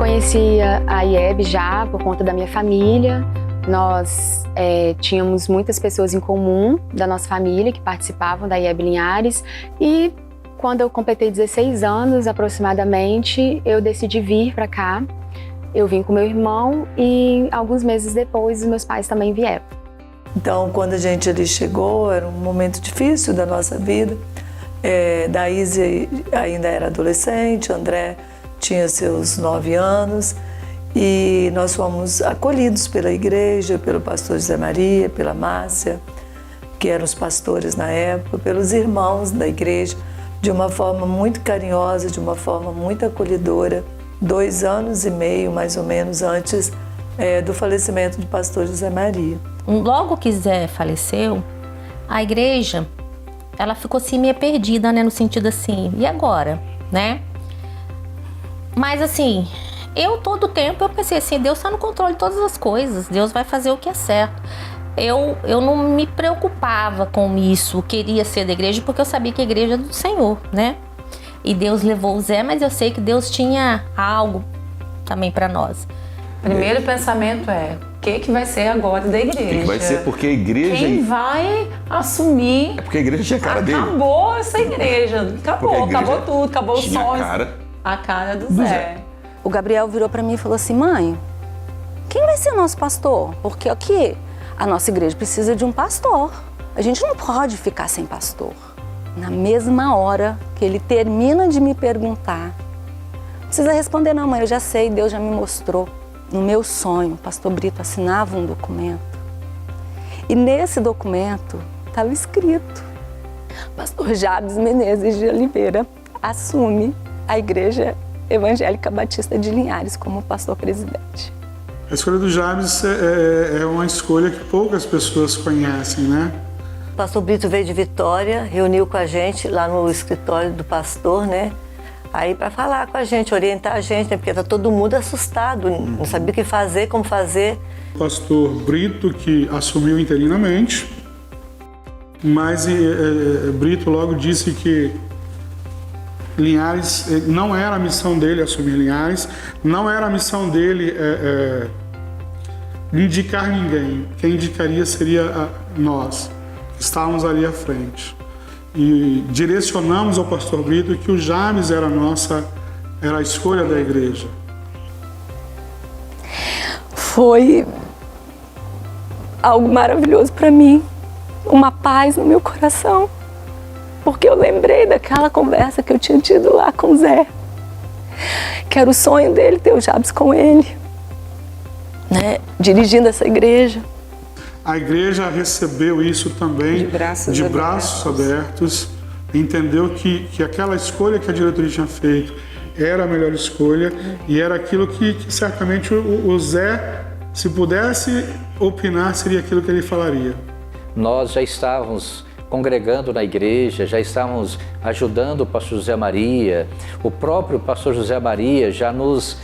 conhecia a IEB já por conta da minha família. Nós tínhamos muitas pessoas em comum da nossa família que participavam da IEB Linhares e quando eu completei 16 anos aproximadamente, eu decidi vir para cá. Eu vim com meu irmão e alguns meses depois os meus pais também vieram. Então, quando a gente ali chegou, era um momento difícil da nossa vida. Daíse ainda era adolescente, André tinha seus 9 anos e nós fomos acolhidos pela igreja, pelo pastor José Maria, pela Márcia, que eram os pastores na época, pelos irmãos da igreja, de uma forma muito carinhosa, de uma forma muito acolhedora, 2 anos e meio, mais ou menos, antes do falecimento do pastor José Maria. Logo que Zé faleceu, a igreja, ela ficou assim meio perdida, né, no sentido assim, e agora, né? Mas assim, todo tempo eu pensei assim, Deus está no controle de todas as coisas, Deus vai fazer o que é certo. Eu não me preocupava com isso, queria ser da igreja, porque eu sabia que a igreja é do Senhor, né? E Deus levou o Zé, mas eu sei que Deus tinha algo também para nós. Primeiro pensamento o que vai ser agora da igreja? O que vai ser? Porque a igreja... Quem vai assumir... É porque a igreja tinha a cara dele. Acabou essa igreja. Acabou tudo, acabou o sonho. A cara do Zé. O Gabriel virou para mim e falou assim, mãe, quem vai ser nosso pastor? Porque aqui a nossa igreja precisa de um pastor. A gente não pode ficar sem pastor. Na mesma hora que ele termina de me perguntar, não precisa responder não, mãe, eu já sei, Deus já me mostrou. No meu sonho, o pastor Brito assinava um documento. E nesse documento estava escrito, pastor Jabes Menezes de Oliveira assume a Igreja Evangélica Batista de Linhares como pastor presidente. A escolha do Jabes é uma escolha que poucas pessoas conhecem, né? O pastor Brito veio de Vitória, reuniu com a gente lá no escritório do pastor, né? Aí para falar com a gente, orientar a gente, né? Porque tá todo mundo assustado, não sabia o que fazer, como fazer. O pastor Brito que assumiu interinamente, mas Brito logo disse que Linhares, não era a missão dele assumir Linhares, não era a missão dele indicar ninguém. Quem indicaria seria nós, que estávamos ali à frente. E direcionamos ao pastor Brito que o Jabes era a escolha da igreja. Foi algo maravilhoso para mim, uma paz no meu coração. Porque eu lembrei daquela conversa que eu tinha tido lá com o Zé, que era o sonho dele ter o Jabes com ele, né? Dirigindo essa igreja. A igreja recebeu isso também de braços abertos, entendeu que aquela escolha que a diretoria tinha feito era a melhor escolha e era aquilo que certamente o Zé, se pudesse opinar, seria aquilo que ele falaria. Nós já estávamos congregando na igreja, já estávamos ajudando o pastor José Maria. O próprio pastor José Maria já nos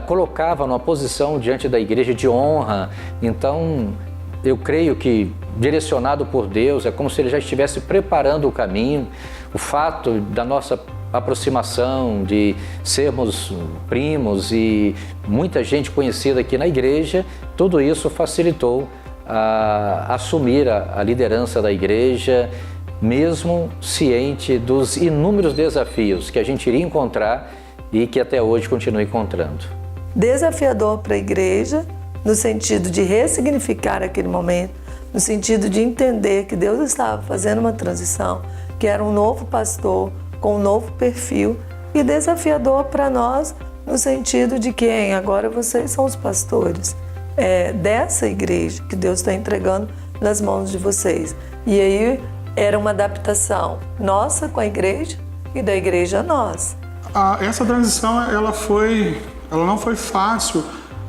colocava numa posição diante da igreja de honra. Então, eu creio que, direcionado por Deus, é como se ele já estivesse preparando o caminho. O fato da nossa aproximação, de sermos primos e muita gente conhecida aqui na igreja, tudo isso facilitou assumir a liderança da igreja, mesmo ciente dos inúmeros desafios que a gente iria encontrar e que até hoje continua encontrando. Desafiador para a igreja, no sentido de ressignificar aquele momento, no sentido de entender que Deus estava fazendo uma transição, que era um novo pastor com um novo perfil, e desafiador para nós no sentido de que agora vocês são os pastores dessa igreja que Deus está entregando nas mãos de vocês. E aí era uma adaptação nossa com a igreja e da igreja a nós. Essa transição ela não foi fácil,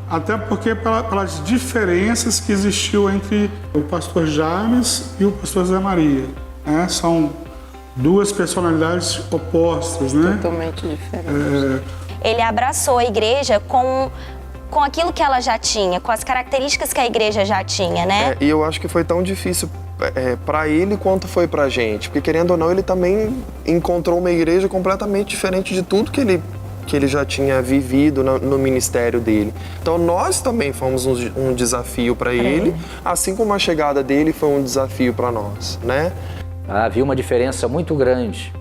até porque pelas diferenças que existiu entre o pastor Jabes e o pastor Zé Maria, né? São duas personalidades opostas, né? Totalmente diferentes. Ele abraçou a igreja com aquilo que ela já tinha, com as características que a igreja já tinha, né? E eu acho que foi tão difícil para ele quanto foi pra gente, porque querendo ou não, ele também encontrou uma igreja completamente diferente de tudo que ele que ele já tinha vivido no ministério dele. Então nós também fomos um desafio para ele, assim como a chegada dele foi um desafio para nós, né? Havia uma diferença muito grande.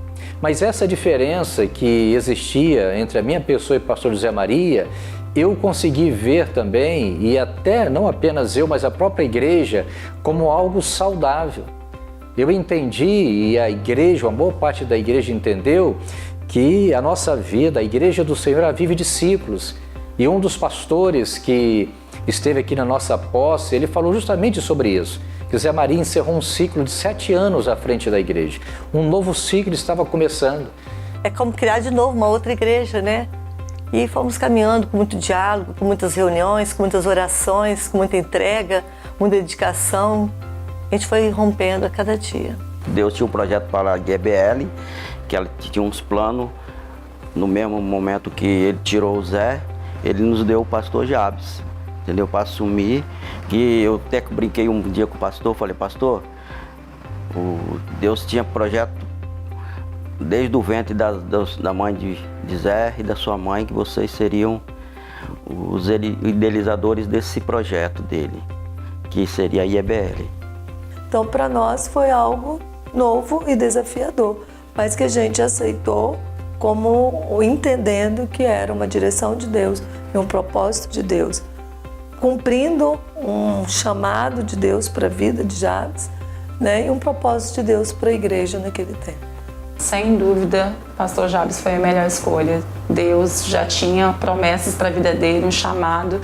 Mas essa diferença que existia entre a minha pessoa e o pastor José Maria, eu consegui ver também, e até não apenas eu, mas a própria igreja, como algo saudável. Eu entendi, e a igreja, uma boa parte da igreja entendeu, que a nossa vida, a igreja do Senhor, ela vive de ciclos. E um dos pastores que esteve aqui na nossa posse, ele falou justamente sobre isso. Que Zé Maria encerrou um ciclo de 7 anos à frente da igreja. Um novo ciclo estava começando. É como criar de novo uma outra igreja, né? E fomos caminhando com muito diálogo, com muitas reuniões, com muitas orações, com muita entrega, muita dedicação. A gente foi rompendo a cada dia. Deus tinha um projeto para a GBL, que ela tinha uns planos. No mesmo momento que ele tirou o Zé, ele nos deu o pastor Jabes, entendeu? Para assumir, que eu até brinquei um dia com o pastor, falei, pastor, Deus tinha projeto desde o ventre da mãe de Zé e da sua mãe, que vocês seriam os idealizadores desse projeto dele, que seria a IEBL. Então, para nós foi algo novo e desafiador, mas que a gente aceitou como entendendo que era uma direção de Deus e um propósito de Deus, cumprindo um chamado de Deus para a vida de Jabes, né, e um propósito de Deus para a igreja naquele tempo. Sem dúvida, pastor Jabes foi a melhor escolha. Deus já tinha promessas para a vida dele, um chamado,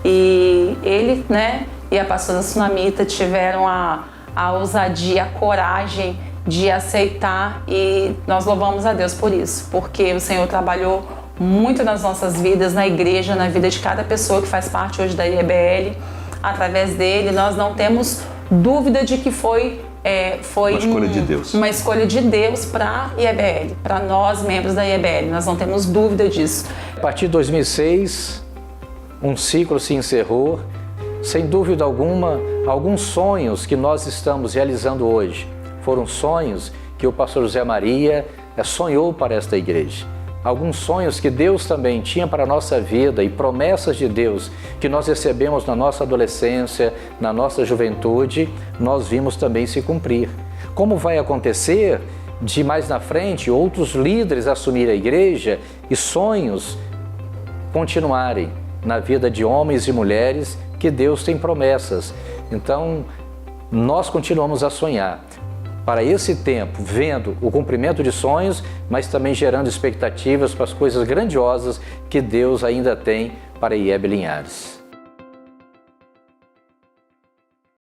e ele, né, e a pastora Sunamita tiveram a ousadia, a coragem de aceitar, e nós louvamos a Deus por isso, porque o Senhor trabalhou muito nas nossas vidas, na igreja, na vida de cada pessoa que faz parte hoje da IEBL. Através dele, nós não temos dúvida de que foi uma escolha de Deus. Uma escolha de Deus para a IEBL, para nós, membros da IEBL. Nós não temos dúvida disso. A partir de 2006, um ciclo se encerrou. Sem dúvida alguma, alguns sonhos que nós estamos realizando hoje foram sonhos que o pastor José Maria sonhou para esta igreja. Alguns sonhos que Deus também tinha para a nossa vida e promessas de Deus que nós recebemos na nossa adolescência, na nossa juventude, nós vimos também se cumprir. Como vai acontecer de mais na frente outros líderes assumirem a igreja e sonhos continuarem na vida de homens e mulheres que Deus tem promessas. Então, nós continuamos a sonhar para esse tempo, vendo o cumprimento de sonhos, mas também gerando expectativas para as coisas grandiosas que Deus ainda tem para IEB Linhares.